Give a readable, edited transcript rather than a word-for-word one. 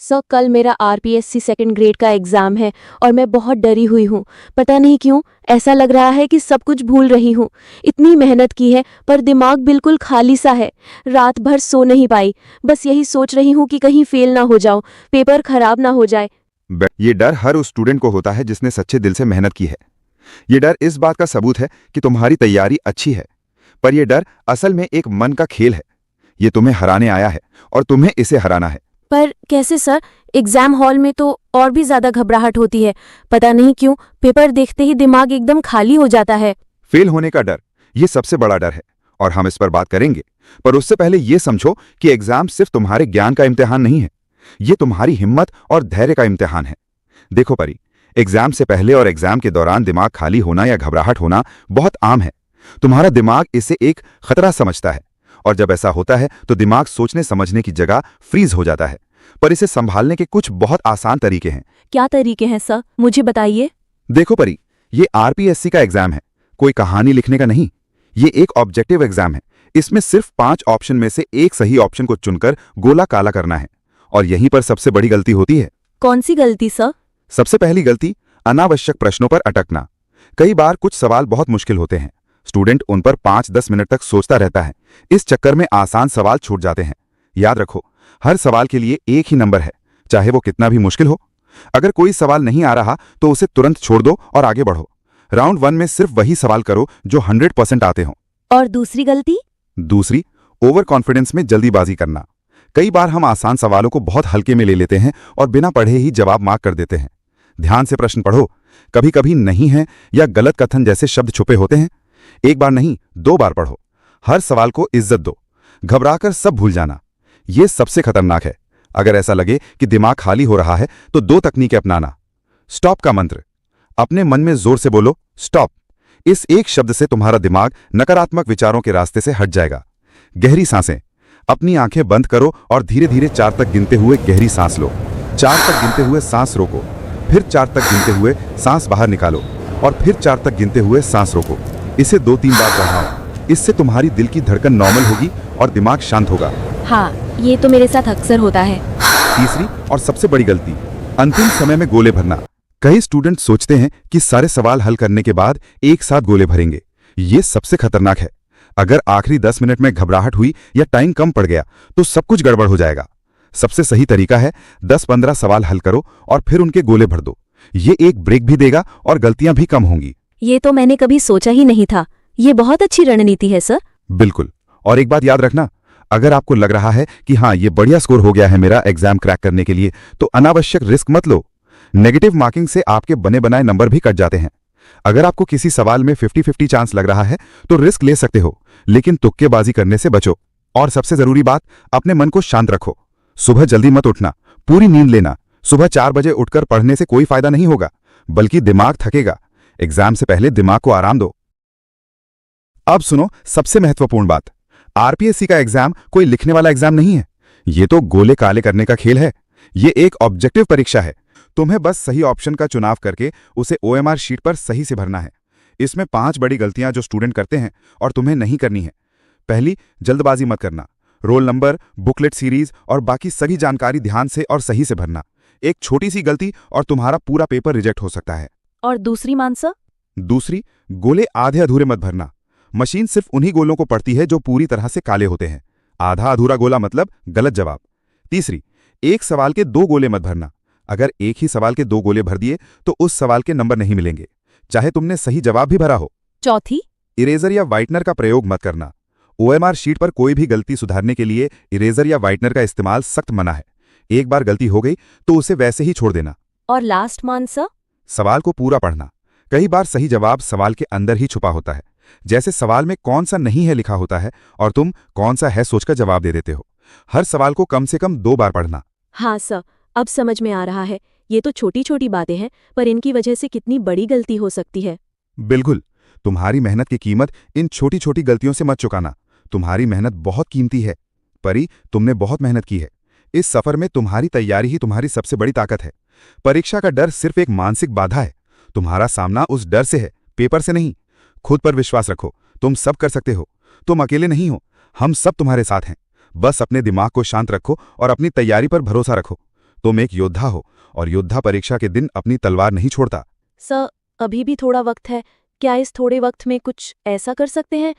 Sir कल मेरा RPSC second grade का एग्ज़ाम है और मैं बहुत डरी हुई हूँ। पता नहीं क्यों ऐसा लग रहा है कि सब कुछ भूल रही हूँ। इतनी मेहनत की है पर दिमाग बिल्कुल खाली सा है। रात भर सो नहीं पाई, बस यही सोच रही हूँ कि कहीं फेल ना हो जाऊँ, पेपर खराब ना हो जाए। ये डर हर उस स्टूडेंट को होता है जिसने सच्चे दिल से मेहनत की है। ये डर इस बात का सबूत है कि तुम्हारी तैयारी अच्छी है, पर यह डर असल में एक मन का खेल है। ये तुम्हें हराने आया है और तुम्हें इसे हराना है। पर कैसे सर? एग्जाम हॉल में तो और भी ज्यादा घबराहट होती है। पता नहीं क्यों पेपर देखते ही दिमाग एकदम खाली हो जाता है। फेल होने का डर ये सबसे बड़ा डर है और हम इस पर बात करेंगे, पर उससे पहले ये समझो कि एग्जाम सिर्फ तुम्हारे ज्ञान का इम्तिहान नहीं है, ये तुम्हारी हिम्मत और धैर्य का इम्तिहान है। देखो परी, एग्जाम से पहले और एग्जाम के दौरान दिमाग खाली होना या घबराहट होना बहुत आम है। तुम्हारा दिमाग इसे एक खतरा समझता है और जब ऐसा होता है तो दिमाग सोचने समझने की जगह फ्रीज हो जाता है। पर इसे संभालने के कुछ बहुत आसान तरीके हैं। क्या तरीके हैं सर, मुझे बताइए। देखो परी, ये आरपीएससी का एग्जाम है, कोई कहानी लिखने का नहीं। ये एक ऑब्जेक्टिव एग्जाम है। इसमें सिर्फ 5 ऑप्शन में से एक सही ऑप्शन को चुनकर गोला काला करना है, और यहीं पर सबसे बड़ी गलती होती है। कौन सी गलती सर? सबसे पहली गलती, अनावश्यक प्रश्नों पर अटकना। कई बार कुछ सवाल बहुत मुश्किल होते हैं, स्टूडेंट उन पर 5-10 मिनट तक सोचता रहता है। इस चक्कर में आसान सवाल छूट जाते हैं। याद रखो, हर सवाल के लिए एक ही नंबर है, चाहे वो कितना भी मुश्किल हो। अगर कोई सवाल नहीं आ रहा तो उसे तुरंत छोड़ दो और आगे बढ़ो। राउंड 1 में सिर्फ वही सवाल करो जो 100% आते हों। और दूसरी गलती? दूसरी, ओवर कॉन्फिडेंस में जल्दीबाजी करना। कई बार हम आसान सवालों को बहुत हल्के में ले लेते हैं और बिना पढ़े ही जवाब मार्क कर देते हैं। ध्यान से प्रश्न पढ़ो। कभी कभी नहीं है या गलत कथन जैसे शब्द छुपे होते हैं। एक बार नहीं, 2 बार पढ़ो। हर सवाल को इज्जत दो। घबराकर सब भूल जाना, यह सबसे खतरनाक है। अगर ऐसा लगे कि दिमाग खाली हो रहा है तो 2 तकनीकें अपनाना। स्टॉप का मंत्र। अपने मन में जोर से बोलो, स्टॉप। इस एक शब्द से तुम्हारा दिमाग नकारात्मक विचारों के रास्ते से हट जाएगा। गहरी सांसें। अपनी आंखें बंद करो और धीरे धीरे 4 तक गिनते हुए गहरी सांस लो। 4 तक गिनते हुए सांस रोको, फिर 4 तक गिनते हुए सांस बाहर निकालो और फिर 4 तक गिनते हुए सांस रोको। इसे 2-3 बार दोहराओ। इससे तुम्हारी दिल की धड़कन नॉर्मल होगी और दिमाग शांत होगा। हाँ, ये तो मेरे साथ अक्सर होता है। तीसरी और सबसे बड़ी गलती, अंतिम समय में गोले भरना। कई स्टूडेंट सोचते हैं कि सारे सवाल हल करने के बाद एक साथ गोले भरेंगे। ये सबसे खतरनाक है। अगर आखिरी 10 मिनट में घबराहट हुई या टाइम कम पड़ गया तो सब कुछ गड़बड़ हो जाएगा। सबसे सही तरीका है 10-15 सवाल हल करो और फिर उनके गोले भर दो। ये एक ब्रेक भी देगा और गलतियां भी कम होंगी। ये तो मैंने कभी सोचा ही नहीं था। ये बहुत अच्छी रणनीति है सर। बिल्कुल। और एक बात याद रखना, अगर आपको लग रहा है कि हाँ, ये बढ़िया स्कोर हो गया है मेरा एग्जाम क्रैक करने के लिए, तो अनावश्यक रिस्क मत लो। नेगेटिव मार्किंग से आपके बने बनाए नंबर भी कट जाते हैं। अगर आपको किसी सवाल में 50-50 चांस लग रहा है तो रिस्क ले सकते हो, लेकिन तुक्केबाजी करने से बचो। और सबसे जरूरी बात, अपने मन को शांत रखो। सुबह जल्दी मत उठना, पूरी नींद लेना। सुबह 4 बजे उठकर पढ़ने से कोई फायदा नहीं होगा, बल्कि दिमाग थकेगा। एग्जाम से पहले दिमाग को आराम दो। अब सुनो सबसे महत्वपूर्ण बात, आरपीएससी का एग्जाम कोई लिखने वाला एग्जाम नहीं है। ये तो गोले काले करने का खेल है। ये एक ऑब्जेक्टिव परीक्षा है। तुम्हें बस सही ऑप्शन का चुनाव करके उसे ओएमआर शीट पर सही से भरना है। इसमें 5 बड़ी गलतियां जो स्टूडेंट करते हैं और तुम्हें नहीं करनी है। पहली, जल्दबाजी मत करना। रोल नंबर, बुकलेट सीरीज और बाकी सभी जानकारी ध्यान से और सही से भरना। एक छोटी सी गलती और तुम्हारा पूरा पेपर रिजेक्ट हो सकता है। और दूसरी आंसर? दूसरी, गोले आधे अधूरे मत भरना। मशीन सिर्फ उन्हीं गोलों को पढ़ती है जो पूरी तरह से काले होते हैं। आधा अधूरा गोला मतलब गलत जवाब। तीसरी, एक सवाल के 2 गोले मत भरना। अगर एक ही सवाल के 2 गोले भर दिए तो उस सवाल के नंबर नहीं मिलेंगे, चाहे तुमने सही जवाब भी भरा हो। चौथी, इरेजर या व्हाइटनर का प्रयोग मत करना। ओएमआर शीट पर कोई भी गलती सुधारने के लिए इरेजर या व्हाइटनर का इस्तेमाल सख्त मना है। एक बार गलती हो गई तो उसे वैसे ही छोड़ देना। और लास्ट आंसर? सवाल को पूरा पढ़ना। कई बार सही जवाब सवाल के अंदर ही छुपा होता है। जैसे सवाल में कौन सा नहीं है लिखा होता है और तुम कौन सा है सोचकर जवाब दे देते हो। हर सवाल को कम से कम 2 बार पढ़ना। हाँ सर, अब समझ में आ रहा है। ये तो छोटी छोटी बातें हैं, पर इनकी वजह से कितनी बड़ी गलती हो सकती है। बिल्कुल। तुम्हारी मेहनत की कीमत इन छोटी छोटी गलतियों से मत चुकाना। तुम्हारी मेहनत बहुत कीमती है। परी, तुमने बहुत मेहनत की है। इस सफर में तुम्हारी तैयारी ही तुम्हारी सबसे बड़ी ताकत है। परीक्षा का डर सिर्फ एक मानसिक बाधा है। तुम्हारा सामना उस डर से है, पेपर से नहीं। खुद पर विश्वास रखो, तुम सब कर सकते हो। तुम अकेले नहीं हो, हम सब तुम्हारे साथ हैं। बस अपने दिमाग को शांत रखो और अपनी तैयारी पर भरोसा रखो। तुम एक योद्धा हो और योद्धा परीक्षा के दिन अपनी तलवार नहीं छोड़ता। सर, अभी भी थोड़ा वक्त है। क्या इस थोड़े वक्त में कुछ ऐसा कर सकते हैं